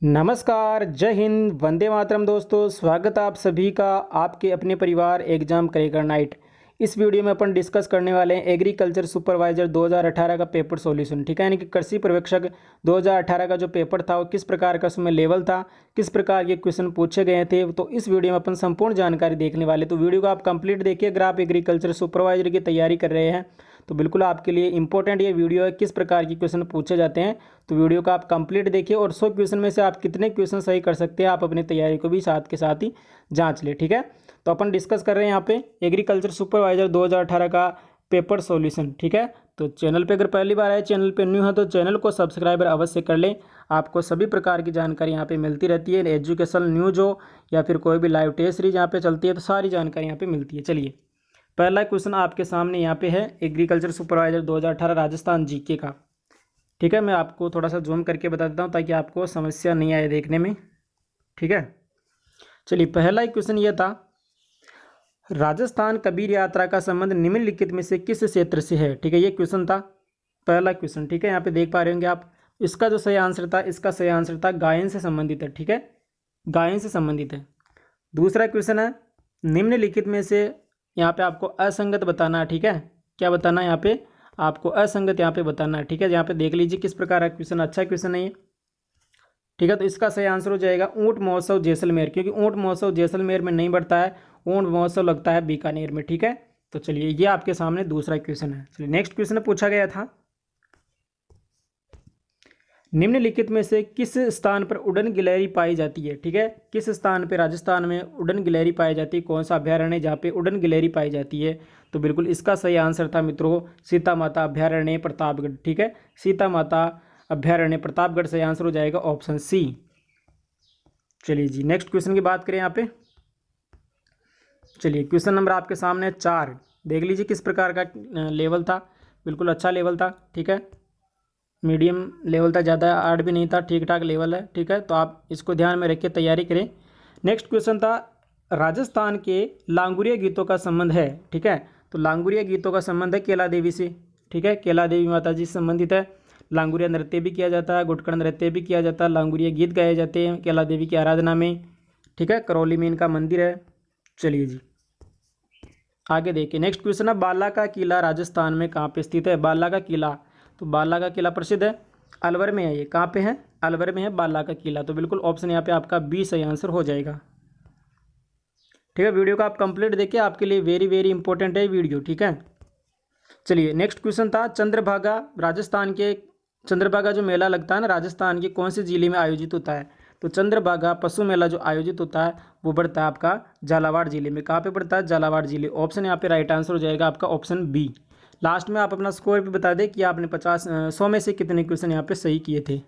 नमस्कार, जय हिंद, वंदे मातरम दोस्तों। स्वागत है आप सभी का आपके अपने परिवार एग्जाम करेगा नाइट। इस वीडियो में अपन डिस्कस करने वाले हैं एग्रीकल्चर सुपरवाइजर 2018 का पेपर सॉल्यूशन। ठीक है, यानी कि कृषि पर्यवेक्षक 2018 का जो पेपर था वो किस प्रकार का उसमें लेवल था, किस प्रकार के क्वेश्चन पूछे गए थे, तो इस वीडियो में अपन संपूर्ण जानकारी देखने वाले। तो वीडियो को आप कंप्लीट देखिए। अगर आप एग्रीकल्चर सुपरवाइजर की तैयारी कर रहे हैं तो बिल्कुल आपके लिए इंपॉर्टेंट ये वीडियो है, किस प्रकार के क्वेश्चन पूछे जाते हैं। तो वीडियो को आप कंप्लीट देखिए और 100 क्वेश्चन में से आप कितने क्वेश्चन सही कर सकते हैं, आप अपनी तैयारी को भी साथ के साथ ही जांच ले। ठीक है, तो अपन डिस्कस कर रहे हैं यहाँ पे एग्रीकल्चर सुपरवाइजर 2018 का पेपर सॉल्यूशन। ठीक है, तो चैनल पे अगर पहली बार आए, चैनल पे न्यू है तो चैनल को सब्सक्राइबर अवश्य कर लें। आपको सभी प्रकार की जानकारी यहाँ पे मिलती रहती है, एजुकेशनल न्यूज हो या फिर कोई भी लाइव टेस्ट सीरीज यहाँ पे चलती है, तो सारी जानकारी यहाँ पे मिलती है। चलिए, पहला क्वेश्चन आपके सामने यहाँ पे है एग्रीकल्चर सुपरवाइजर 2018 राजस्थान जीके का। ठीक है, मैं आपको थोड़ा सा जूम करके बता देता हूँ ताकि आपको समस्या नहीं आए देखने में। ठीक है, चलिए, पहला क्वेश्चन ये था, राजस्थान कबीर यात्रा का संबंध निम्नलिखित में से किस क्षेत्र से है। ठीक है, ये क्वेश्चन था, पहला क्वेश्चन। ठीक है, यहाँ पे देख पा रहे होंगे आप, इसका जो सही आंसर था, इसका सही आंसर था गायन से संबंधित है। ठीक है, गायन से संबंधित है। दूसरा क्वेश्चन है, निम्नलिखित में से यहाँ पे आपको असंगत बताना है। ठीक है, क्या बताना है यहाँ पे, आपको असंगत यहाँ पे बताना है। ठीक है, यहाँ पे देख लीजिए किस प्रकार का क्वेश्चन, अच्छा क्वेश्चन है ये। ठीक है, तो इसका सही आंसर हो जाएगा ऊंट महोत्सव जैसलमेर, क्योंकि ऊंट महोत्सव जैसलमेर में नहीं बढ़ता है, ऊंट महोत्सव लगता है बीकानेर में। ठीक है, तो चलिए, ये आपके सामने दूसरा क्वेश्चन है। चलिए, नेक्स्ट क्वेश्चन पूछा गया था, निम्नलिखित में से किस स्थान पर उड़न गिलहरी पाई जाती है। ठीक है, किस स्थान पर राजस्थान में उड़न गिलहरी पाई जाती है, कौन सा अभ्यारण्य है जहाँ पे उड़न गिलहरी पाई जाती है। तो बिल्कुल इसका सही आंसर था मित्रों सीता माता अभ्यारण्य प्रतापगढ़। ठीक है, सीता माता अभ्यारण्य प्रतापगढ़ से आंसर हो जाएगा ऑप्शन सी। चलिए जी, नेक्स्ट क्वेश्चन की बात करें यहाँ पे। चलिए, क्वेश्चन नंबर आपके सामने 4, देख लीजिए किस प्रकार का लेवल था। बिल्कुल अच्छा लेवल था। ठीक है, मीडियम लेवल था, ज़्यादा हार्ड भी नहीं था, ठीक ठाक लेवल है। ठीक है, तो आप इसको ध्यान में रख के तैयारी करें। नेक्स्ट क्वेश्चन था, राजस्थान के लांगुरिया गीतों का संबंध है। ठीक है, तो लांगुरिया गीतों का संबंध है केला देवी से। ठीक है, केला देवी माता जी से संबंधित है। लांगुरिया नृत्य भी किया जाता है, गुटकड़ नृत्य भी किया जाता है, लांगुरिया गीत गाए जाते हैं केला देवी की आराधना में। ठीक है, करौली में इनका मंदिर है। चलिए जी, आगे देखिए, नेक्स्ट क्वेश्चन है, बाला का किला राजस्थान में कहाँ पे स्थित है। बाला का किला, तो बाला का किला प्रसिद्ध है, अलवर में है। ये कहाँ पे है, अलवर में है बाला का किला। तो बिल्कुल ऑप्शन यहाँ पे आपका बी सही आंसर हो जाएगा। ठीक है, वीडियो को आप कंप्लीट देखिए, आपके लिए वेरी वेरी इंपॉर्टेंट है वीडियो। ठीक है, चलिए, नेक्स्ट क्वेश्चन था, चंद्रभागा राजस्थान के, चंद्रभागा जो मेला लगता है ना राजस्थान के कौन से जिले में आयोजित होता है। तो चंद्रभागा पशु मेला जो आयोजित होता है वो पड़ता है आपका झालावाड़ जिले में। कहाँ पे पड़ता है, झालावाड़ जिले। ऑप्शन यहाँ पे राइट आंसर हो जाएगा आपका ऑप्शन बी। लास्ट में आप अपना स्कोर भी बता दें कि आपने 100 में से कितने क्वेश्चन यहाँ पे सही किए थे।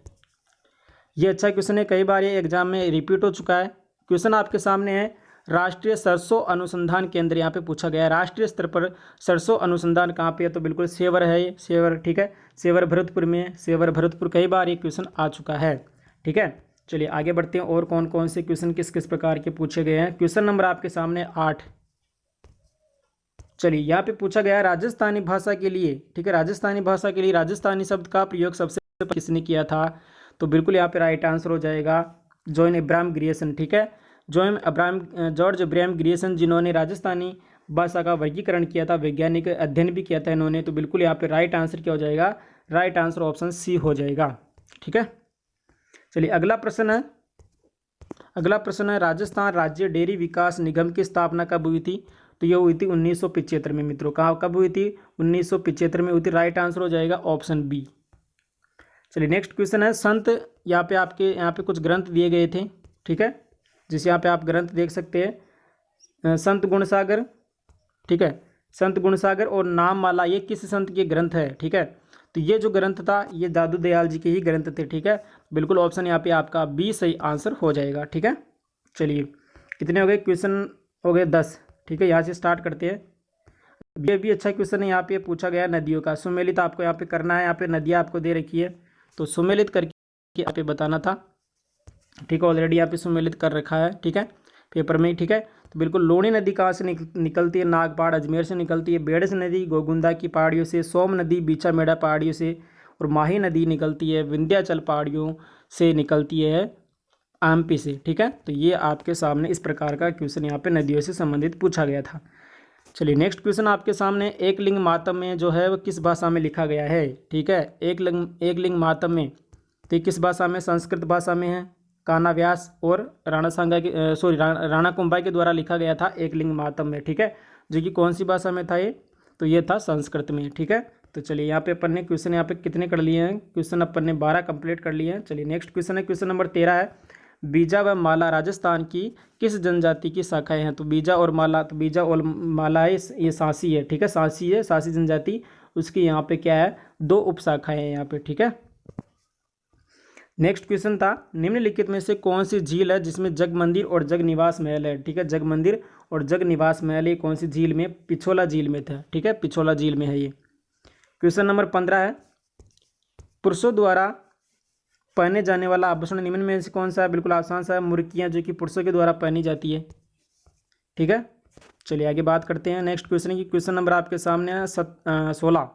ये अच्छा क्वेश्चन है, कई बार ये एग्जाम में रिपीट हो चुका है। क्वेश्चन आपके सामने है, राष्ट्रीय सरसों अनुसंधान केंद्र यहाँ पे पूछा गया है, राष्ट्रीय स्तर पर सरसों अनुसंधान कहाँ पे है। तो बिल्कुल सेवर है ये, सेवर। ठीक है, सेवर भरतपुर में है, सेवर भरतपुर। कई बार ये क्वेश्चन आ चुका है। ठीक है, चलिए आगे बढ़ते हैं, और कौन कौन से क्वेश्चन किस किस प्रकार के पूछे गए हैं। क्वेश्चन नंबर आपके सामने 8। चलिए, यहाँ पे पूछा गया है, राजस्थानी भाषा के लिए। ठीक है, राजस्थानी भाषा के लिए राजस्थानी शब्द का प्रयोग सबसे पहले किसने किया था। तो बिल्कुल यहाँ पे राइट आंसर हो जाएगा जॉन अब्राहम ग्रियर्सन। ठीक है, जॉर्ज अब्राहम ग्रियर्सन, जिन्होंने राजस्थानी भाषा का वर्गीकरण किया था, वैज्ञानिक अध्ययन भी किया था इन्होंने। तो बिल्कुल यहाँ पे राइट आंसर क्या हो जाएगा, राइट आंसर ऑप्शन सी हो जाएगा। ठीक है, चलिए अगला प्रश्न है, अगला प्रश्न है, राजस्थान राज्य डेयरी विकास निगम की स्थापना कब हुई थी। तो ये हुई थी 1975 में मित्रों। कहाँ कब हुई थी, 1975 में हुई थी। राइट आंसर हो जाएगा ऑप्शन बी। चलिए नेक्स्ट क्वेश्चन है, संत, यहाँ पे आपके यहाँ पे कुछ ग्रंथ दिए गए थे। ठीक है, जिसे यहाँ पे आप ग्रंथ देख सकते हैं, संत गुणसागर। ठीक है, संत गुणसागर और नाममाला, ये किस संत के ग्रंथ है। ठीक है, तो ये जो ग्रंथ था ये दादू दयाल जी के ही ग्रंथ थे। ठीक है, बिल्कुल ऑप्शन यहाँ पे आपका बी सही आंसर हो जाएगा। ठीक है, चलिए कितने हो गए क्वेश्चन, हो गए 10। ठीक है, यहाँ से स्टार्ट करते हैं। ये भी अच्छा क्वेश्चन है, यहाँ पे पूछा गया नदियों का सुमेलित आपको यहाँ पे करना है। यहाँ पे नदियाँ आपको दे रखी है, तो सुमेलित करके यहाँ पे बताना था। ठीक है, ऑलरेडी यहाँ पे सुमेलित कर रखा है। ठीक है, पेपर में ही। ठीक है, तो बिल्कुल लूणी नदी कहाँ से निकलती है, नागपाड़ अजमेर से निकलती है। बेड़स नदी गोगुंदा की पहाड़ियों से, सोम नदी बीचा मेड़ा पहाड़ियों से, और माही नदी निकलती है विंध्याचल पहाड़ियों से निकलती है। एमपी से, ठीक है। तो ये आपके सामने इस प्रकार का क्वेश्चन यहाँ पे नदियों से संबंधित पूछा गया था। चलिए नेक्स्ट क्वेश्चन आपके सामने, एक लिंग मातम जो है वो किस भाषा में लिखा गया है, ठीक है। एक लिंग मातम तो ये किस भाषा में, संस्कृत भाषा में है। कान्हा व्यास और राणा कुंभाई के द्वारा लिखा गया था एक लिंग मातम ठीक है, जो कि कौन सी भाषा में था ये, तो ये था संस्कृत में, ठीक है। तो चलिए यहाँ पे अपन ने क्वेश्चन यहाँ पे कितने कर लिए हैं, क्वेश्चन अपन ने 12 कंप्लीट कर लिए हैं। चलिए नेक्स्ट क्वेश्चन है, क्वेश्चन नंबर 13 है, बीजा व माला राजस्थान की किस जनजाति की शाखाएं हैं। तो बीजा और माला, तो बीजा और माला ये सांसी है, ठीक है, सांसी है, सांसी जनजाति, उसकी यहाँ पे क्या है, 2 उपशाखाएं हैं यहाँ पे, ठीक है। नेक्स्ट क्वेश्चन था, निम्नलिखित में से कौन सी झील है जिसमें जग मंदिर और जग निवास महल है, ठीक है। जग मंदिर और जग निवास महल ये कौन सी झील में, पिछोला झील में था, ठीक है, पिछोला झील में है ये। क्वेश्चन नंबर 15 है, पुरुषों द्वारा पहने जाने वाला आभूषण निम्न में से कौन सा है, बिल्कुल आसान सा है, मुर्कियाँ, जो कि पुरुषों के द्वारा पहनी जाती है, ठीक है। चलिए आगे बात करते हैं नेक्स्ट क्वेश्चन की। क्वेश्चन नंबर आपके सामने है 16,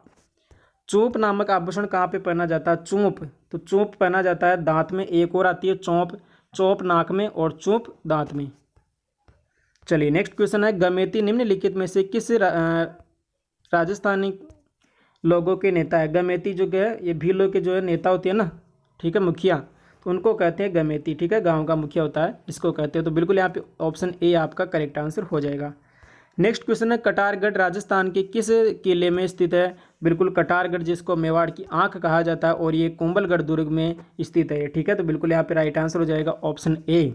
चोंप नामक आभूषण कहाँ पे पहना जाता है, चोंप, तो चोंप पहना जाता है दांत में, एक और आती है चौंप, चौंप नाक में और चोंप दांत में। चलिए नेक्स्ट क्वेश्चन है, गमेती निम्नलिखित में से किस राजस्थानी लोगों के नेता है। गमेती जो है ये भीलों के जो है नेता होते हैं ना, ठीक है, मुखिया, तो उनको कहते हैं गमेती, ठीक है, गांव का मुखिया होता है इसको कहते हैं। तो बिल्कुल यहाँ पे ऑप्शन ए आपका करेक्ट आंसर हो जाएगा। नेक्स्ट क्वेश्चन है, कटारगढ़ राजस्थान के किस किले में स्थित है, बिल्कुल कटारगढ़, जिसको मेवाड़ की आंख कहा जाता है, और ये कुंभलगढ़ दुर्ग में स्थित है, ठीक है। तो बिल्कुल यहाँ पे राइट आंसर हो जाएगा ऑप्शन ए।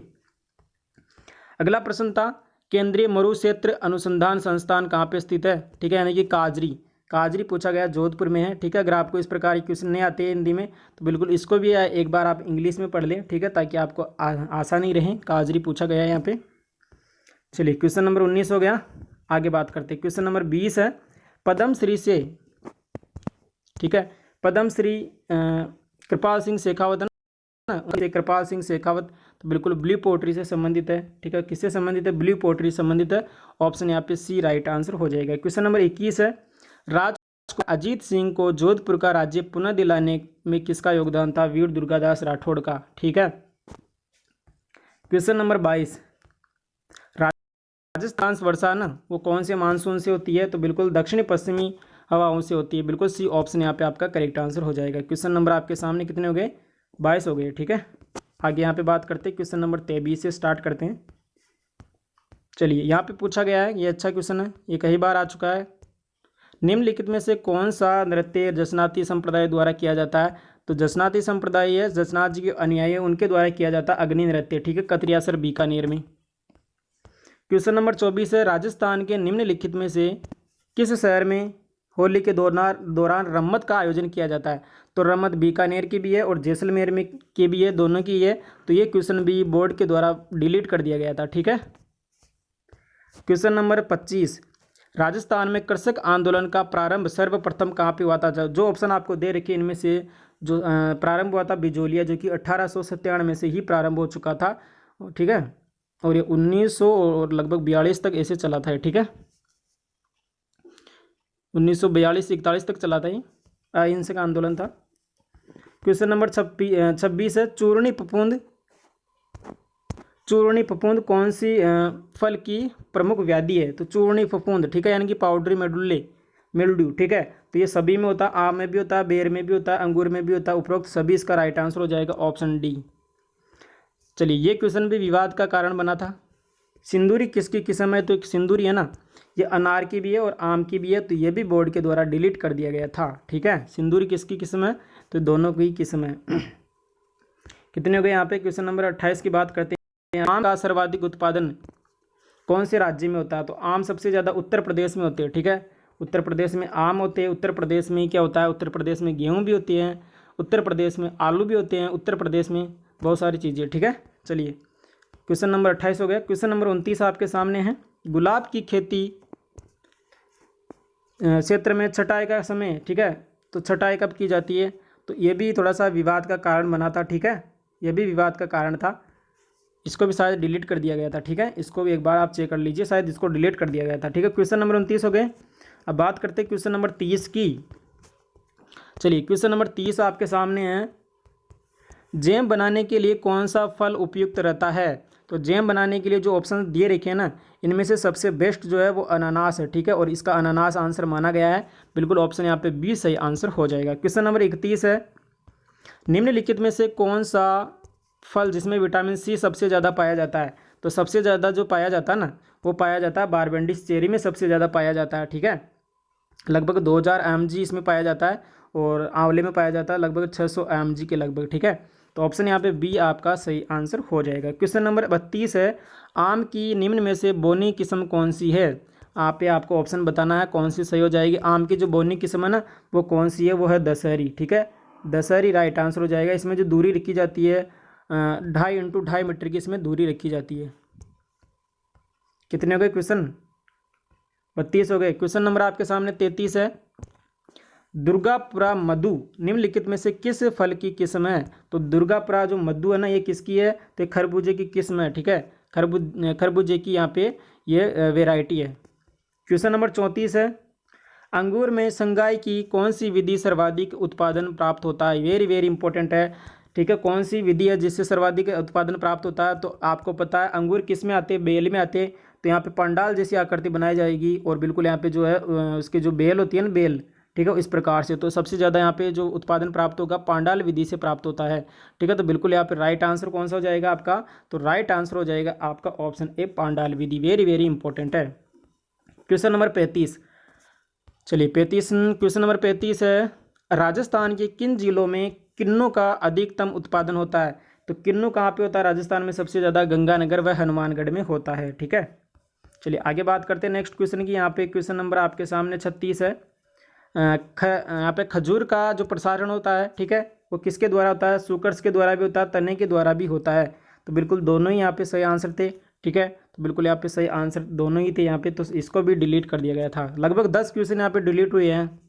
अगला प्रश्न था, केंद्रीय मरुक्षेत्र अनुसंधान संस्थान कहाँ पे स्थित है, ठीक है, यानी कि काजरी, काजरी पूछा गया, जोधपुर में है, ठीक है। अगर आपको इस प्रकार के क्वेश्चन नहीं आते हैं हिंदी में, तो बिल्कुल इसको भी एक बार आप इंग्लिश में पढ़ लें, ठीक है, ताकि आपको आसानी रहे। काजरी पूछा गया है यहाँ पे। चलिए क्वेश्चन नंबर 19 हो गया, आगे बात करते हैं। क्वेश्चन नंबर 20 है, पद्मश्री से, ठीक है, पद्मश्री कृपाल सिंह शेखावत ना, कृपाल सिंह शेखावत, तो बिल्कुल ब्लू पोट्री से संबंधित है, ठीक है। किससे संबंधित है, ब्लू पोट्री से संबंधित है, ऑप्शन यहाँ पे सी राइट आंसर हो जाएगा। क्वेश्चन नंबर 21 है, अजीत सिंह को जोधपुर का राज्य पुनः दिलाने में किसका योगदान था, वीर दुर्गादास राठौड़ का, ठीक है। क्वेश्चन नंबर 22, राजस्थान वर्षा ना वो कौन से मानसून से होती है, तो बिल्कुल दक्षिण पश्चिमी हवाओं से होती है, बिल्कुल सी ऑप्शन यहाँ पे आपका करेक्ट आंसर हो जाएगा। क्वेश्चन नंबर आपके सामने कितने हो गए, 22 हो गए, ठीक है। आगे यहाँ पे बात करते हैं, क्वेश्चन नंबर 23 से स्टार्ट करते हैं। चलिए यहाँ पे पूछा गया है, ये अच्छा क्वेश्चन है, ये कई बार आ चुका है, निम्नलिखित में से कौन सा नृत्य जसनाती संप्रदाय द्वारा किया जाता है, तो जसनाती संप्रदाय है, जसनाथ जी के अनुयायी उनके द्वारा किया जाता है अग्नि नृत्य, ठीक है, कतरियासर बीकानेर में। क्वेश्चन नंबर 24 है, राजस्थान के निम्नलिखित में से किस शहर में होली के दौरान रम्मत का आयोजन किया जाता है, तो रम्मत बीकानेर की भी है और जैसलमेर में की भी है, दोनों की है। तो ये क्वेश्चन भी बोर्ड के द्वारा डिलीट कर दिया गया था, ठीक है। क्वेश्चन नंबर 25, राजस्थान में कृषक आंदोलन का प्रारंभ सर्वप्रथम कहाँ पे हुआ था, जो ऑप्शन आपको दे रखे इनमें से जो प्रारंभ हुआ था बिजोलिया, जो कि 1897 में से ही प्रारंभ हो चुका था, ठीक है, और ये 1900 और लगभग 42 तक ऐसे चला था, ठीक है, 1942 से 41 तक चला था ये अहिंसक आंदोलन था। क्वेश्चन नंबर 26 है, चूर्णी फफूंद कौन सी फल की प्रमुख व्याधि है, तो चूर्णी फफूंद, ठीक है, यानी कि पाउडरी मिल्ड्यू, ठीक है। तो ये सभी में होता है, आम में भी होता है, बेर में भी होता है, अंगूर में भी होता है, उपरोक्त सभी इसका राइट आंसर हो जाएगा ऑप्शन डी। चलिए ये क्वेश्चन भी विवाद का कारण बना था, सिंदूरी किसकी किस्म है, तो सिंदूरी है ना, ये अनार की भी है और आम की भी है, तो ये भी बोर्ड के द्वारा डिलीट कर दिया गया था, ठीक है। सिंदूरी किसकी किस्म है, तो दोनों की किस्म है। कितने हो गए यहाँ पे, क्वेश्चन नंबर 28 की बात करते हैं, आम का सर्वाधिक उत्पादन कौन से राज्य में होता है, तो आम सबसे ज़्यादा उत्तर प्रदेश में होते हैं, ठीक है, उत्तर प्रदेश में आम होते हैं। उत्तर प्रदेश में क्या होता है, उत्तर प्रदेश में गेहूँ भी होती हैं, उत्तर प्रदेश में आलू भी होते हैं, उत्तर प्रदेश में बहुत सारी चीज़ें, ठीक है। चलिए क्वेश्चन नंबर 28 हो गया। क्वेश्चन नंबर 29 आपके सामने है, गुलाब की खेती क्षेत्र में छटाई का समय, ठीक है, तो छटाई कब की जाती है, तो ये भी थोड़ा सा विवाद का कारण बना था, ठीक है, ये भी विवाद का कारण था, इसको भी शायद डिलीट कर दिया गया था, ठीक है, इसको भी एक बार आप चेक कर लीजिए, शायद इसको डिलीट कर दिया गया था, ठीक है। क्वेश्चन नंबर 29 हो गए। अब बात करते हैं क्वेश्चन नंबर 30 की। चलिए क्वेश्चन नंबर 30 आपके सामने है, जैम बनाने के लिए कौन सा फल उपयुक्त रहता है? तो जैम बनाने के लिए जो ऑप्शन दिए रखे हैं ना, इनमें से सबसे बेस्ट जो है वो अनानास है, ठीक है, और इसका अनानास आंसर माना गया है। बिल्कुल ऑप्शन यहाँ पे बी सही आंसर हो जाएगा। क्वेश्चन नंबर 31 है, निम्नलिखित में से कौन सा फल जिसमें विटामिन सी सबसे ज़्यादा पाया जाता है? तो सबसे ज़्यादा जो पाया जाता है ना, वो पाया जाता है बारबेंडिस चेरी में सबसे ज़्यादा पाया जाता है, ठीक है। लगभग 2000 mg इसमें पाया जाता है, और आंवले में पाया जाता है लगभग 600 mg के लगभग, ठीक है। तो ऑप्शन यहाँ पे बी आपका सही आंसर हो जाएगा। क्वेश्चन नंबर 32 है, आम की निम्न में से बोनी किस्म कौन सी है? आपको ऑप्शन बताना है कौन सी सही हो जाएगी। आम की जो बोनी किस्म है ना, वो कौन सी है? वो है दशहरी, ठीक है, दशहरी राइट आंसर हो जाएगा। इसमें जो दूरी रखी जाती है 2.5 × 2.5 मीटर की इसमें दूरी रखी जाती है। कितने हो गए क्वेश्चन? 32 हो गए। क्वेश्चन नंबर आपके सामने 33 है, दुर्गापुरा मधु निम्नलिखित में से किस फल की किस्म है? तो दुर्गापुरा जो मधु है ना, ये किसकी है? तो खरबूजे की किस्म है, ठीक है, खरबूजे की यहाँ पे ये वेराइटी है। क्वेश्चन नंबर 34 है, अंगूर में संगाई की कौन सी विधि सर्वाधिक उत्पादन प्राप्त होता है? वेरी वेरी इंपॉर्टेंट है, ठीक है, कौन सी विधि है जिससे सर्वाधिक उत्पादन प्राप्त होता है? तो आपको पता है अंगूर किस में आते हैं? बेल में आते हैं। तो यहाँ पे पंडाल जैसी आकृति बनाई जाएगी, और बिल्कुल यहाँ पे जो है उसकी जो बेल होती है ना, बेल, ठीक है, इस प्रकार से। तो सबसे ज़्यादा यहाँ पे जो उत्पादन प्राप्त होगा पांडाल विधि से प्राप्त होता है, ठीक है। तो बिल्कुल यहाँ पे राइट आंसर कौन सा हो जाएगा आपका? तो राइट आंसर हो जाएगा आपका option A, pandal Vidhi. Very very important है। क्वेश्चन नंबर 35, चलिए 35, क्वेश्चन नंबर 35 है, राजस्थान के किन जिलों में किन्नू का अधिकतम उत्पादन होता है? तो किन्नू कहाँ पे होता है राजस्थान में? सबसे ज़्यादा गंगानगर व हनुमानगढ़ में होता है, ठीक है। चलिए आगे बात करते हैं नेक्स्ट क्वेश्चन की। यहाँ पे क्वेश्चन नंबर आपके सामने 36 है, यहाँ पे खजूर का जो प्रसारण होता है, ठीक है, वो किसके द्वारा होता है? सुकर्स के द्वारा भी होता है, तने के द्वारा भी होता है। तो बिल्कुल दोनों ही यहाँ पे सही आंसर थे, ठीक है। तो बिल्कुल यहाँ पे सही आंसर दोनों ही थे यहाँ पे, तो इसको भी डिलीट कर दिया गया था। लगभग 10 क्वेश्चन यहाँ पे डिलीट हुए हैं।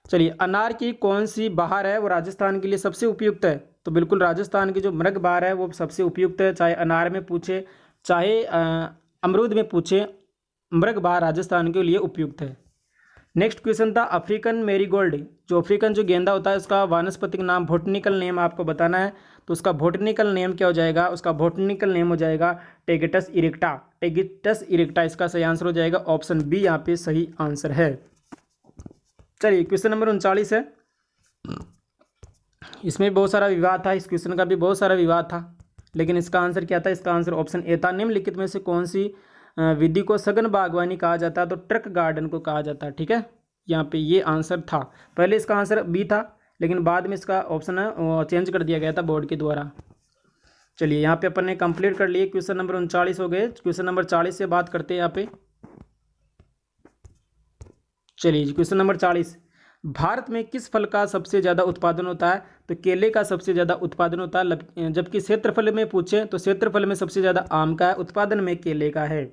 चलिए, अनार की कौन सी बहार है वो राजस्थान के लिए सबसे उपयुक्त है? तो बिल्कुल राजस्थान की जो मृग बहार है वो सबसे उपयुक्त है। चाहे अनार में पूछे, चाहे अमरूद में पूछे, मृग बहार राजस्थान के लिए उपयुक्त है। नेक्स्ट क्वेश्चन था, अफ्रीकन मेरीगोल्ड, जो अफ्रीकन जो गेंदा होता है उसका वानस्पतिक नाम, बोटनिकल नेम आपको बताना है। तो उसका बोटनिकल नेम क्या हो जाएगा? उसका बोटनिकल नेम हो जाएगा टेगिटस इरेक्टा। टेगिटस इरेक्टा इसका सही आंसर हो जाएगा। ऑप्शन बी यहाँ पे सही आंसर है। चलिए क्वेश्चन नंबर 39 है, इसमें बहुत सारा विवाद था, इस क्वेश्चन का भी बहुत सारा विवाद था, लेकिन इसका आंसर क्या था? इसका आंसर ऑप्शन ए था, निम्नलिखित में से कौन सी विधि को सघन बागवानी कहा जाता है? तो ट्रक गार्डन को कहा जाता है, ठीक है। यहाँ पे ये आंसर था, पहले इसका आंसर बी था, लेकिन बाद में इसका ऑप्शन है चेंज कर दिया गया था बोर्ड के द्वारा। चलिए यहाँ पे अपन ने कंप्लीट कर लिए, क्वेश्चन नंबर 39 हो गए। क्वेश्चन नंबर 40 से बात करते हैं यहाँ पे। चलिए क्वेश्चन नंबर 40, भारत में किस फल का सबसे ज़्यादा उत्पादन होता है? तो केले का सबसे ज़्यादा उत्पादन होता है, जबकि क्षेत्रफल में पूछें तो क्षेत्रफल में सबसे ज़्यादा आम का है, उत्पादन में केले का है।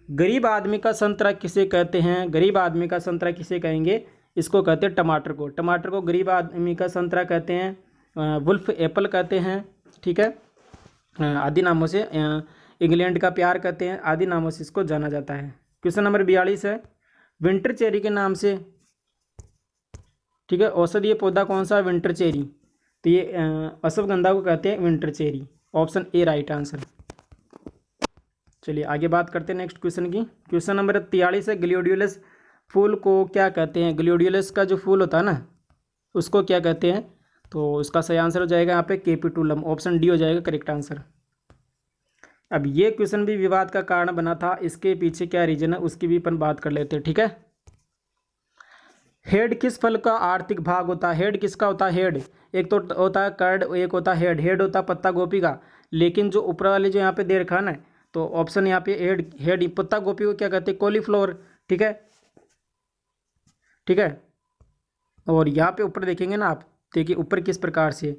गरीब आदमी का संतरा किसे कहते हैं? गरीब आदमी का संतरा किसे कहेंगे? इसको कहते हैं टमाटर को। टमाटर को गरीब आदमी का संतरा कहते हैं, वुल्फ एप्पल कहते हैं, ठीक है, आदि नामों से, इंग्लैंड का प्यार कहते हैं, आदि नामों से इसको जाना जाता है। क्वेश्चन नंबर 42 है, विंटर चेरी के नाम से, ठीक है, औषधीय पौधा कौन सा? Winter cherry. तो ये अश्वगंधा को कहते हैं winter cherry. Option A right answer. चलिए आगे बात करते हैं नेक्स्ट क्वेश्चन की। क्वेश्चन नंबर 43 है, ग्लेडियोलस फूल को क्या कहते हैं? ग्लेडियोलस का जो फूल होता है ना, उसको क्या कहते हैं? तो इसका सही आंसर हो जाएगा यहाँ पे केपिटुलम। ऑप्शन डी हो जाएगा करेक्ट आंसर। अब ये क्वेश्चन भी विवाद का कारण बना था, इसके पीछे क्या रीजन है उसकी भी अपन बात कर लेते हैं, ठीक है। हेड किस फल का आर्थिक भाग होता है? हेड किसका होता है? हेड एक तो होता है कर्ड, एक होता है हेड। हेड होता है पत्ता गोभी का, लेकिन जो ऊपर वाले जो यहाँ पे दे रखा है ना, तो ऑप्शन यहाँ पे हेड पत्ता गोभी को क्या कहते हैं? कॉलीफ्लावर, ठीक है, ठीक है। और यहाँ पे ऊपर देखेंगे ना आप, देखिए ऊपर किस प्रकार से,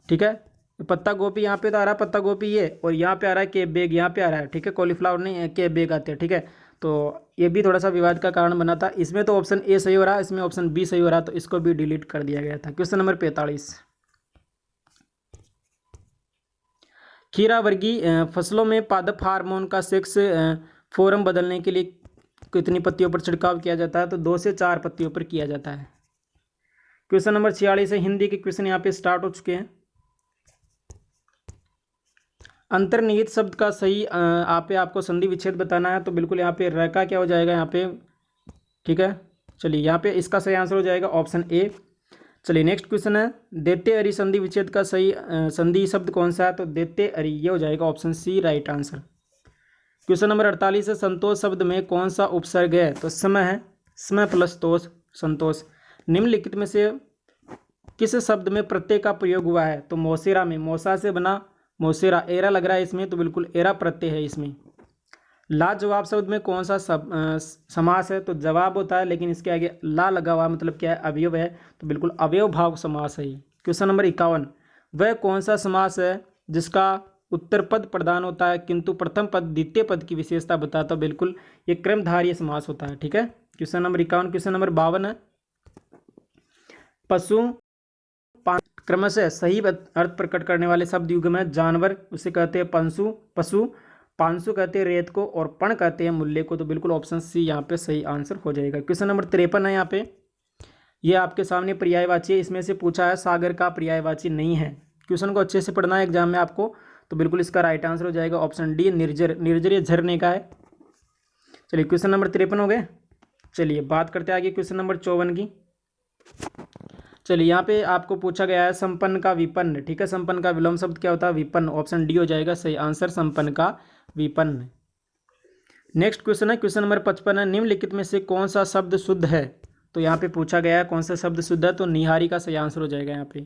ठीक है, पत्ता गोभी यहाँ पे तो आ रहा है, पत्ता गोभी ये, और यहाँ पे आ रहा है केप बेग, यहाँ पे आ रहा है, ठीक है, कॉलीफ्लावर नहीं, केप बेग आते हैं, ठीक है। तो ये भी थोड़ा सा विवाद का कारण बना था। इसमें तो ऑप्शन ए सही हो रहा है, इसमें ऑप्शन बी सही हो रहा है, तो इसको भी डिलीट कर दिया गया था। क्वेश्चन नंबर 45, खीरा वर्गीय फसलों में पादप हार्मोन का सेक्स फॉर्म बदलने के लिए कितनी पत्तियों पर छिड़काव किया जाता है? तो 2 से 4 पत्तियों पर किया जाता है। क्वेश्चन नंबर 46 है, हिंदी के क्वेश्चन यहाँ पे स्टार्ट हो चुके हैं। अंतर्निहित शब्द का सही आपको संधि विच्छेद बताना है, तो बिल्कुल यहाँ पे र का क्या हो जाएगा यहाँ पे, ठीक है। चलिए यहाँ पे इसका सही आंसर हो जाएगा ऑप्शन ए। चलिए नेक्स्ट क्वेश्चन है, देते अरि संधि विच्छेद का सही संधि शब्द कौन सा है, तो देते अरि ये हो जाएगा option C right answer. Question number 48 है, संतोष शब्द में कौन सा उपसर्ग है, तो समय है, समय प्लस तोष संतोष। निम्नलिखित में से किस शब्द में प्रत्यय का प्रयोग हुआ है, तो मोसेरा में, मोसा से बना मोसेरा, एरा लग रहा है इसमें, तो बिल्कुल एरा प्रत्यय है इसमें। लाजवाब शब्द में कौन सा समास है, तो जवाब होता है, लेकिन इसके आगे ला लगा हुआ मतलब क्या है, अवयव है, तो बिल्कुल अवयव भाव समास है। क्वेश्चन नंबर 51, वह कौन सा समास है जिसका उत्तर पद प्रधान होता है किंतु प्रथम पद द्वितीय पद की विशेषता बताता, बिल्कुल ये क्रमधारीय समास होता है, ठीक है। Question number 51। क्वेश्चन नंबर 52 है, पशु क्रमशः सही अर्थ प्रकट करने वाले शब्द युग्म है, जानवर उसे कहते हैं पंशु, पशु, पांसु कहते हैं रेत को, और पण कहते हैं मूल्य को, तो बिल्कुल ऑप्शन सी यहाँ पे सही आंसर हो जाएगा। क्वेश्चन नंबर 53 है, यहाँ पे ये आपके सामने पर्यायवाची है, इसमें से पूछा है सागर का पर्यायवाची नहीं है। क्वेश्चन को अच्छे से पढ़ना है एग्जाम में आपको, तो बिल्कुल इसका राइट आंसर हो जाएगा ऑप्शन डी निर्जर, निर्जर झरने का है। चलिए क्वेश्चन नंबर 53 हो गए। चलिए बात करते हैं आगे क्वेश्चन नंबर 54 की। चलिए यहाँ पे आपको पूछा गया है संपन्न का विपन्न, ठीक है। संपन्न का विलोम शब्द क्या होता है, विपन्न, ऑप्शन डी हो जाएगा सही आंसर, संपन्न का विपन्न। नेक्स्ट क्वेश्चन है, क्वेश्चन नंबर 55 है, निम्नलिखित में से कौन सा शब्द शुद्ध है, तो यहाँ पे पूछा गया है कौन सा शब्द शुद्ध है, तो निहारी का सही आंसर हो जाएगा यहाँ पे।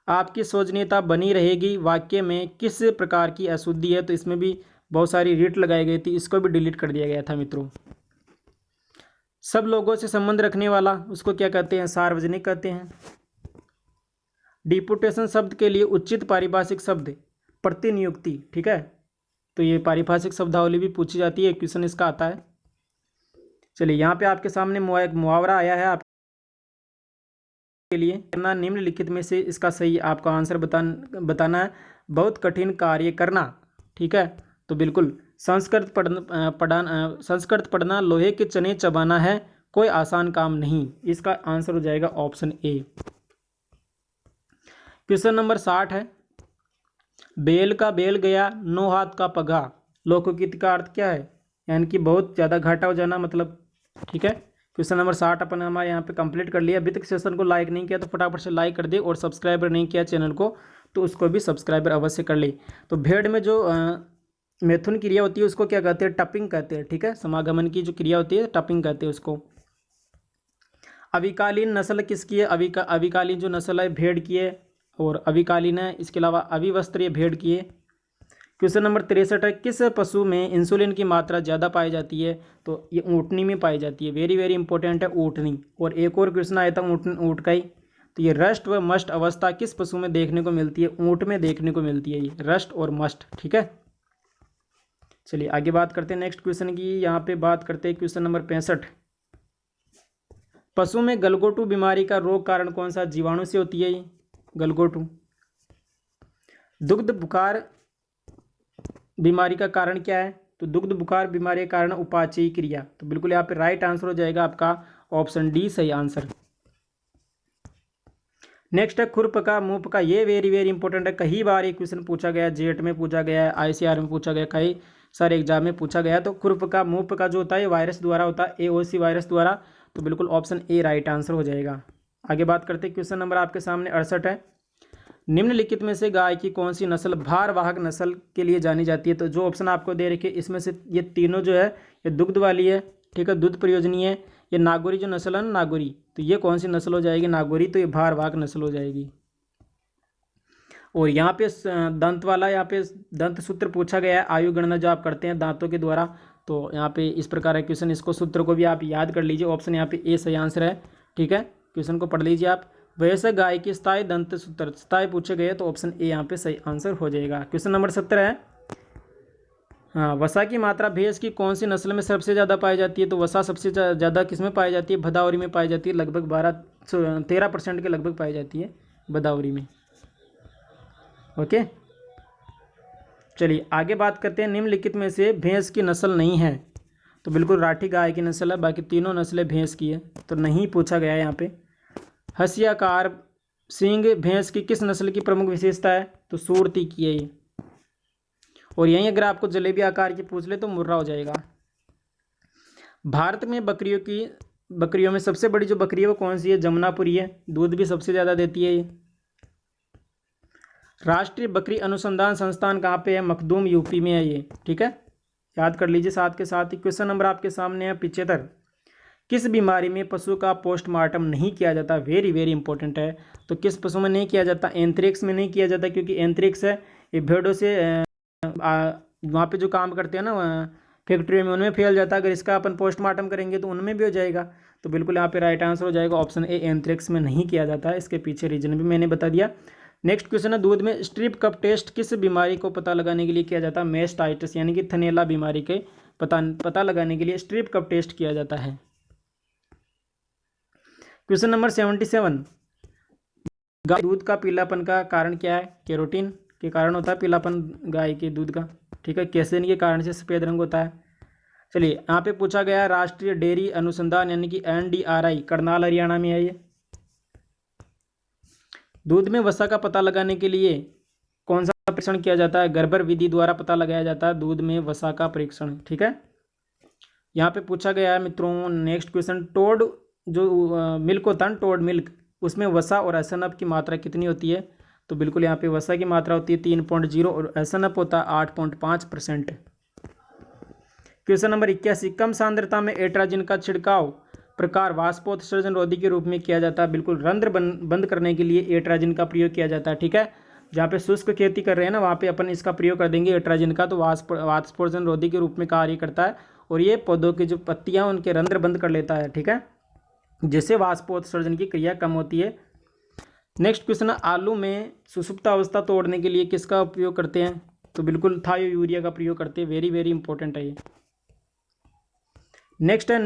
आपकी सोचनीयता बनी रहेगी वाक्य में किस प्रकार की अशुद्धि है, तो इसमें भी बहुत सारी रीट लगाई गई थी, इसको भी डिलीट कर दिया गया था मित्रों। सब लोगों से संबंध रखने वाला उसको क्या कहते हैं, सार्वजनिक कहते हैं। डिपुटेशन शब्द के लिए उचित पारिभाषिक शब्द प्रतिनियुक्ति, ठीक है, तो ये पारिभाषिक शब्दावली भी पूछी जाती है, क्वेश्चन इसका आता है। चलिए यहाँ पे आपके सामने एक मुहावरा आया है आपके लिए, करना निम्नलिखित में से इसका सही आपका आंसर बताना है। बहुत कठिन कार्य करना, ठीक है, तो बिल्कुल संस्कृत पढ़ना लोहे के चने चबाना है, कोई आसान काम नहीं, इसका आंसर हो जाएगा ऑप्शन ए। क्वेश्चन नंबर 60 है, बेल का बेल गया 9 हाथ का पगा, लोकोक्ति का अर्थ क्या है, यानी कि बहुत ज़्यादा घाटा हो जाना मतलब, ठीक है। क्वेश्चन नंबर 60 अपन हमारे यहाँ पे कंप्लीट कर लिया। अभी तक सेशन को लाइक नहीं किया तो फटाफट से लाइक कर दे, और सब्सक्राइबर नहीं किया चैनल को तो उसको भी सब्सक्राइबर अवश्य कर ले। तो भेड़ में जो मैथुन क्रिया होती है उसको क्या कहते हैं, टपिंग कहते हैं, ठीक है। समागमन की जो क्रिया होती है टपिंग कहते हैं उसको। अविकालीन नस्ल किसकी है, अविकालीन जो नस्ल है भेड़ की है, और अविकालीन है, इसके अलावा अविवस्त्रीय भेड़ की है। क्वेश्चन नंबर 63 है, किस पशु में इंसुलिन की मात्रा ज़्यादा पाई जाती है, तो ये ऊँटनी में पाई जाती है, वेरी वेरी इंपॉर्टेंट है ऊँटनी। और एक और क्वेश्चन आया था ऊँट का ही, तो ये रस्ट व मस्ट अवस्था किस पशु में देखने को मिलती है, ऊँट में देखने को मिलती है, ये रस्ट और मस्ट, ठीक है। चलिए आगे बात करते हैं नेक्स्ट क्वेश्चन की। यहाँ पे बात करते हैं क्वेश्चन नंबर 65, पशु में गलगोटू बीमारी का रोग कारण कौन सा, जीवाणु से होती है ये गलगोटू। दुग्ध बुखार बीमारी का कारण क्या है, तो दुग्ध बुखार बीमारी का कारण उपाचयी क्रिया, तो बिल्कुल यहाँ पे राइट आंसर हो जाएगा आपका ऑप्शन डी सही आंसर। नेक्स्ट है खुरपका मुंहपका, ये वेरी वेरी इंपॉर्टेंट है, कई बार ये क्वेश्चन पूछा गया, जेट में पूछा गया है, ICR में पूछा गया, कई सारे एग्जाम में पूछा गया। तो खुरपका मुंहपका जो होता है ये वायरस द्वारा होता है, AOC वायरस द्वारा, तो बिल्कुल ऑप्शन ए राइट आंसर हो जाएगा। आगे बात करते हैं क्वेश्चन नंबर आपके सामने 68 है, निम्नलिखित में से गाय की कौन सी नस्ल भारवाहक नस्ल के लिए जानी जाती है, तो जो ऑप्शन आपको दे रखे इसमें से ये तीनों जो है ये दुग्ध वाली है, ठीक है, दूध प्रयोजनी है। ये नागौरी जो नस्ल है ना नागौरी, तो ये कौन सी नस्ल हो जाएगी, नागौरी, तो ये भारवाहक नस्ल हो जाएगी। और यहाँ पे दंत वाला, यहाँ पे दंत सूत्र पूछा गया है, आयु गणना जो आप करते हैं दांतों के द्वारा, तो यहाँ पे इस प्रकार है क्वेश्चन, इसको सूत्र को भी आप याद कर लीजिए, ऑप्शन यहाँ पे ए सही आंसर है, ठीक है। क्वेश्चन को पढ़ लीजिए आप। वैसे गाय की स्थायी दंत सूत्र स्थायी पूछे गए, तो ऑप्शन ए यहाँ पे सही आंसर हो जाएगा। क्वेश्चन नंबर 17 है, हाँ, वसा की मात्रा भैंस की कौन सी नस्ल में सबसे ज़्यादा पाई जाती है, तो वसा सबसे ज़्यादा किस में पाई जाती है, भदावरी में पाई जाती है, लगभग 13% के लगभग पाई जाती है भदावरी में। ओके, चलिए आगे बात करते हैं, निम्नलिखित में से भैंस की नस्ल नहीं है, तो बिल्कुल राठी गाय की नस्ल है, बाकी तीनों नस्लें भैंस की है, तो नहीं पूछा गया है यहाँ पे। हंसियाकार सींग भैंस की किस नस्ल की प्रमुख विशेषता है? तो सूरती की है ये। और यहीं अगर आपको जलेबी आकार की पूछ ले तो मुर्रा हो जाएगा। भारत में बकरियों में सबसे बड़ी जो बकरी है वो कौन सी है? जमुनापुरी है, दूध भी सबसे ज़्यादा देती है ये। राष्ट्रीय बकरी अनुसंधान संस्थान कहाँ पे है? मखदूम, यूपी में है ये। ठीक है, याद कर लीजिए साथ के साथ ही। क्वेश्चन नंबर आपके सामने है 75। किस बीमारी में पशु का पोस्टमार्टम नहीं किया जाता? वेरी वेरी इंपॉर्टेंट है। तो किस पशु में नहीं किया जाता? एंथ्रेक्स में नहीं किया जाता, क्योंकि एंथ्रेक्स है ये भेड़ों से वहाँ पे जो काम करते हैं ना फैक्ट्री में, उनमें फैल जाता है। अगर इसका अपन पोस्टमार्टम करेंगे तो उनमें भी हो जाएगा। तो बिल्कुल यहाँ पे राइट आंसर हो जाएगा ऑप्शन ए, एंथ्रेक्स में नहीं किया जाता है। इसके पीछे रीजन भी मैंने बता दिया। नेक्स्ट क्वेश्चन है, दूध में स्ट्रिप कप टेस्ट किस बीमारी को पता लगाने के लिए किया जाता है? मेस्टाइटिस यानी कि थनैला बीमारी के पता लगाने के लिए स्ट्रिप कप टेस्ट किया जाता है। क्वेश्चन नंबर 77, गाय दूध का पीलापन का कारण क्या है? कैरोटीन के कारण होता है पीलापन गाय के दूध का। ठीक है, कैसेन के कारण से सफ़ेद रंग होता है। चलिए, यहाँ पे पूछा गया राष्ट्रीय डेयरी अनुसंधान यानी कि NDRI करनाल हरियाणा में है ये। दूध में वसा का पता लगाने के लिए कौन सा परीक्षण किया जाता है? गर्बर विधि द्वारा पता लगाया जाता है दूध में वसा का परीक्षण। ठीक है, यहाँ पे पूछा गया है मित्रों नेक्स्ट क्वेश्चन, टोड जो मिल्क होता है टोड मिल्क, उसमें वसा और एसएनएफ की मात्रा कितनी होती है? तो बिल्कुल यहाँ पे वसा की मात्रा होती है 3.0 और एसएनएफ होता है 8.5%। क्वेश्चन नंबर 81, कम सांद्रता में एट्राजिन का छिड़काव प्रकार वाष्पोत्सर्जन रोधी के रूप में किया जाता है। बिल्कुल, रंध्र बंद करने के लिए एट्राजिन का प्रयोग किया जाता है। ठीक है, जहाँ पे शुष्क खेती कर रहे हैं ना वहाँ पे अपन इसका प्रयोग कर देंगे एट्राजिन का, तो वाष्पोत्सर्जन रोधी के रूप में कार्य करता है और ये पौधों की जो पत्तियाँ उनके रंध्र बंद कर लेता है। ठीक है, जिससे वाष्पोत्सर्जन की क्रिया कम होती है। नेक्स्ट क्वेश्चन है, आलू में सुषुप्त अवस्था तोड़ने के लिए किसका उपयोग करते हैं? तो बिल्कुल थायो यूरिया का प्रयोग करते हैं। वेरी वेरी इंपॉर्टेंट है ये। नेक्स्ट है,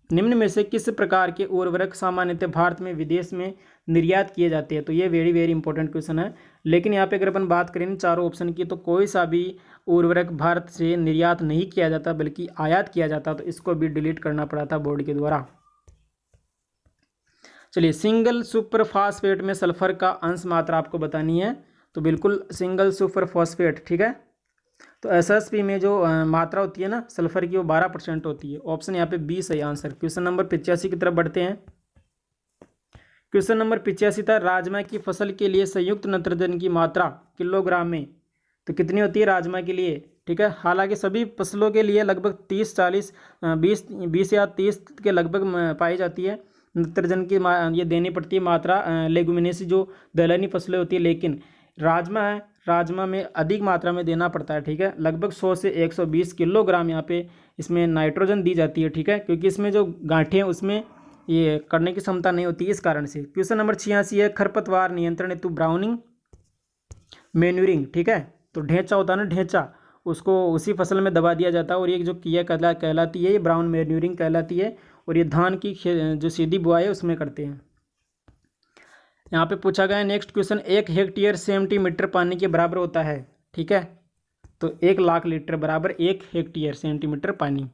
निम्न में से किस प्रकार के उर्वरक सामान्यतः भारत में विदेश में निर्यात किए जाते हैं? तो ये वेरी वेरी इंपॉर्टेंट क्वेश्चन है। लेकिन यहाँ पे अगर अपन बात करें चारों ऑप्शन की, तो कोई सा भी उर्वरक भारत से निर्यात नहीं किया जाता बल्कि आयात किया जाता, तो इसको भी डिलीट करना पड़ा था बोर्ड के द्वारा। चलिए, सिंगल सुपर फॉस्फेट में सल्फर का अंश मात्रा आपको बतानी है। तो बिल्कुल सिंगल सुपर फॉस्फेट। ठीक है, तो SSP में जो मात्रा होती है ना सल्फर की, वो 12% होती है। ऑप्शन यहाँ पे बी सही आंसर। क्वेश्चन नंबर 85 की तरफ बढ़ते हैं। क्वेश्चन नंबर 85 था, राजमा की फसल के लिए संयुक्त नाइट्रोजन की मात्रा किलोग्राम में तो कितनी होती है राजमा के लिए? ठीक है, हालांकि सभी फसलों के लिए लगभग 30-40 20 या 30 के लगभग पाई जाती है नाइट्रोजन की ये देनी पड़ती है मात्रा लेगुमिनेसी जो दलहनी फसलें होती है, लेकिन राजमा में अधिक मात्रा में देना पड़ता है। ठीक है, लगभग 100 से 120 किलोग्राम यहाँ पे इसमें नाइट्रोजन दी जाती है। ठीक है, क्योंकि इसमें जो गांठें हैं उसमें ये करने की क्षमता नहीं होती इस कारण से। क्वेश्चन नंबर 86 है, खरपतवार नियंत्रण हेतु ब्राउनिंग मैन्यूरिंग। ठीक है, तो ढेंचा होता है ना, ढेंचा, उसको उसी फसल में दबा दिया जाता है और ये जो किया कहलाती है, ये ब्राउन मैन्यूरिंग कहलाती है। और ये धान की जो सीधी बुआई है उसमें करते हैं। यहाँ पे पूछा गया है नेक्स्ट क्वेश्चन, 1 हेक्टेयर सेंटीमीटर पानी के बराबर होता है। ठीक है, तो 1 लाख लीटर बराबर 1 हेक्टेयर सेंटीमीटर पानी।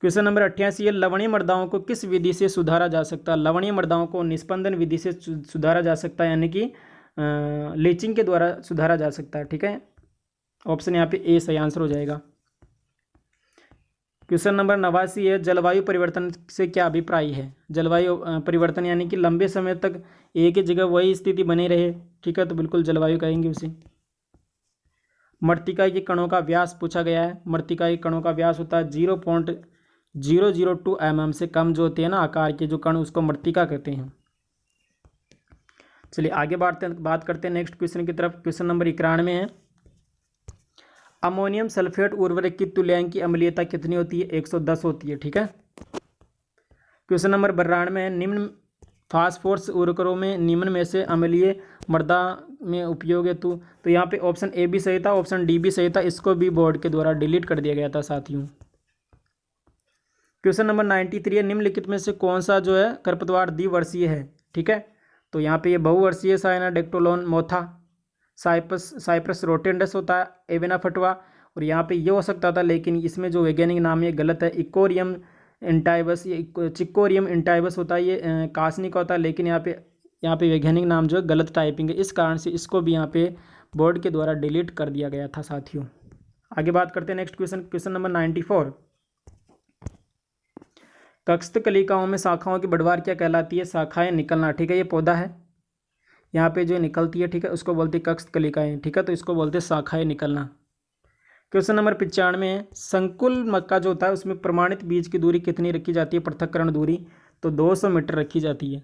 क्वेश्चन नंबर 88 है, लवणीय मृदाओं को किस विधि से सुधारा जा सकता है? लवणीय मृदाओं को निस्पंदन विधि से सुधारा जा सकता है, यानी कि लीचिंग के द्वारा सुधारा जा सकता है। ठीक है, ऑप्शन यहाँ पे ए सही आंसर हो जाएगा। क्वेश्चन नंबर 89 है, जलवायु परिवर्तन से क्या अभिप्राय है? जलवायु परिवर्तन यानी कि लंबे समय तक एक ही जगह वही स्थिति बनी रहे। ठीक है, तो बिल्कुल जलवायु कहेंगे उसे। मृत्तिका के कणों का व्यास पूछा गया है। मृत्तिका के कणों का व्यास होता है 0.002 mm से कम जो होते हैं ना आकार के जो कण, उसको मृत्तिका कहते हैं। चलिए आगे बात करते हैं नेक्स्ट क्वेश्चन की तरफ। क्वेश्चन नंबर 91 है, अमोनियम सल्फेट उर्वरक की तुल्यांक की अम्लीयता कितनी होती है? 110 होती है। ठीक है, क्वेश्चन नंबर 92 है, निम्न फास्फोरस उर्वरकों में निम्न में से अम्लीय मृदा में उपयोग हेतु तो यहाँ पे ऑप्शन ए भी सही था, ऑप्शन डी भी सही था, इसको भी बोर्ड के द्वारा डिलीट कर दिया गया था साथियों। क्वेश्चन नंबर 93 है, निम्नलिखित में से कौन सा जो है खरपतवार द्विवर्षीय है? ठीक है, तो यहाँ पे ये बहुवर्षीय साइनाडेक्टोलोन मोथा, साइप्रस रोटेंडस होता है, एवेना फटवा, और यहाँ पे ये हो सकता था लेकिन इसमें जो वैज्ञानिक नाम है गलत है, इकोरियम इंटाइबस, ये चिकोरियम इंटाइबस होता है, ये कासनी का होता है, लेकिन यहाँ पे वैज्ञानिक नाम जो है गलत टाइपिंग है, इस कारण से इसको भी यहाँ पे बोर्ड के द्वारा डिलीट कर दिया गया था साथियों। आगे बात करते हैं नेक्स्ट क्वेश्चन, क्वेश्चन नंबर 94। कक्ष कलिकाओं में शाखाओं की बढ़वार क्या कहलाती है? शाखाएं निकलना, ठीक है, ये पौधा है, यहाँ पे जो निकलती है, ठीक है, उसको बोलते हैं कक्ष कलिकाएं, ठीक है, तो इसको बोलते हैं शाखाएं निकलना। क्वेश्चन नंबर 95 है, संकुल मक्का जो होता है उसमें प्रमाणित बीज की दूरी कितनी रखी जाती है? पृथक्करण दूरी तो 200 मीटर रखी जाती है।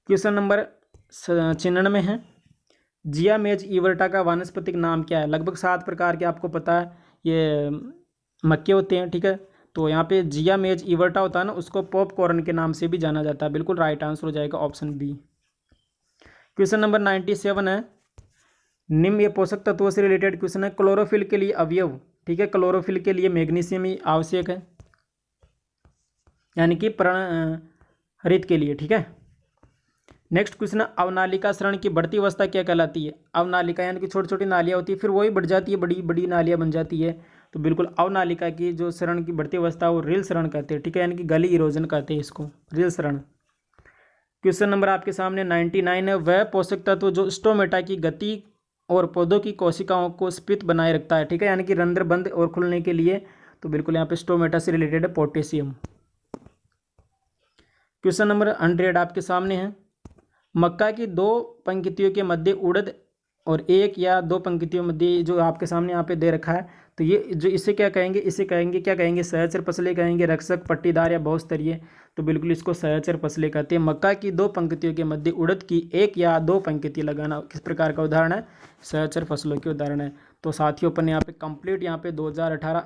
क्वेश्चन नंबर 96 है, जियामेज इवर्टा का वानस्पतिक नाम क्या है? लगभग 7 प्रकार के आपको पता है ये मक्के होते हैं, ठीक है, तो यहाँ पे जियामेज इवर्टा होता है ना, उसको पॉपकॉर्न के नाम से भी जाना जाता है। बिल्कुल राइट आंसर हो जाएगा ऑप्शन बी। क्वेश्चन नंबर 97 है, निम्न ये पोषक तत्वों से रिलेटेड क्वेश्चन है, क्लोरोफिल के लिए अवयव, ठीक है, क्लोरोफिल के लिए मैग्नीशियम ही आवश्यक है, यानी कि प्राण हरित के लिए, ठीक है। नेक्स्ट क्वेश्चन है, अवनालिका शरण की बढ़ती अवस्था क्या कहलाती है? अवनालिका यानी कि छोटी छोटी नालियाँ होती है, फिर वही बढ़ जाती है, बड़ी बड़ी नालियाँ बन जाती है, तो बिल्कुल अवनालिका की जो शरण की बढ़ती अवस्था वो रील शरण कहते हैं, ठीक है, यानी कि गली इरोजन कहते हैं इसको, रील शरण। क्वेश्चन नंबर आपके सामने 99 है, वह पोषक तत्व जो स्टोमेटा की गति और पौधों की कोशिकाओं को स्फीत बनाए रखता है, ठीक है, यानी कि रंध्र बंद और खुलने के लिए, तो बिल्कुल यहाँ पे स्टोमेटा से रिलेटेड है पोटेशियम। क्वेश्चन नंबर 100 आपके सामने है, मक्का की 2 पंक्तियों के मध्य उड़द और 1 या 2 पंक्तियों मध्य जो आपके सामने यहाँ पे दे रखा है, तो ये जो इसे क्या कहेंगे? इसे कहेंगे, क्या कहेंगे? सहचर फसलें कहेंगे, रक्षक, पट्टीदार या बहुस्तरीय, तो बिल्कुल इसको सहचर फसलें कहते हैं। मक्का की 2 पंक्तियों के मध्य उड़द की 1 या 2 पंक्ति लगाना किस प्रकार का उदाहरण है? सहचर फसलों के उदाहरण है। तो साथियों अपन यहाँ पे कंप्लीट यहाँ पे 2018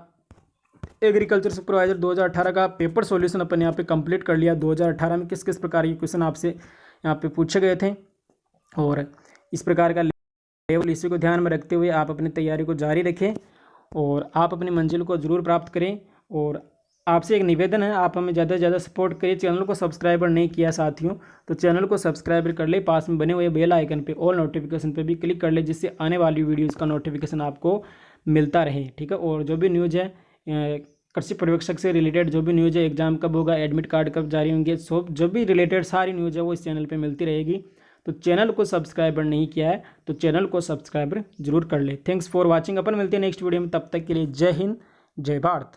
एग्रीकल्चर सुपरवाइजर 2018 का पेपर सॉल्यूशन अपन यहाँ पे कंप्लीट कर लिया। 2018 में किस किस प्रकार के क्वेश्चन आपसे यहाँ पे पूछे गए थे और इस प्रकार का लेवल, इसी को ध्यान में रखते हुए आप अपनी तैयारी को जारी रखें और आप अपनी मंजिल को ज़रूर प्राप्त करें। और आपसे एक निवेदन है, आप हमें ज़्यादा से ज़्यादा सपोर्ट करिए। चैनल को सब्सक्राइबर नहीं किया साथियों, तो चैनल को सब्सक्राइबर कर ले, पास में बने हुए बेल आइकन पे ऑल नोटिफिकेशन पे भी क्लिक कर ले, जिससे आने वाली वीडियोज़ का नोटिफिकेशन आपको मिलता रहे, ठीक है। और जो भी न्यूज़ है कृषि पर्यवेक्षक से रिलेटेड, जो भी न्यूज़ है, एग्जाम कब होगा, एडमिट कार्ड कब जारी होंगे, सब जो भी रिलेटेड सारी न्यूज़ है वो इस चैनल पे मिलती रहेगी। तो चैनल को सब्सक्राइबर नहीं किया है तो चैनल को सब्सक्राइबर जरूर कर ले। Thanks for watching. अपन मिलते हैं नेक्स्ट वीडियो में, तब तक के लिए जय हिंद, जय भारत।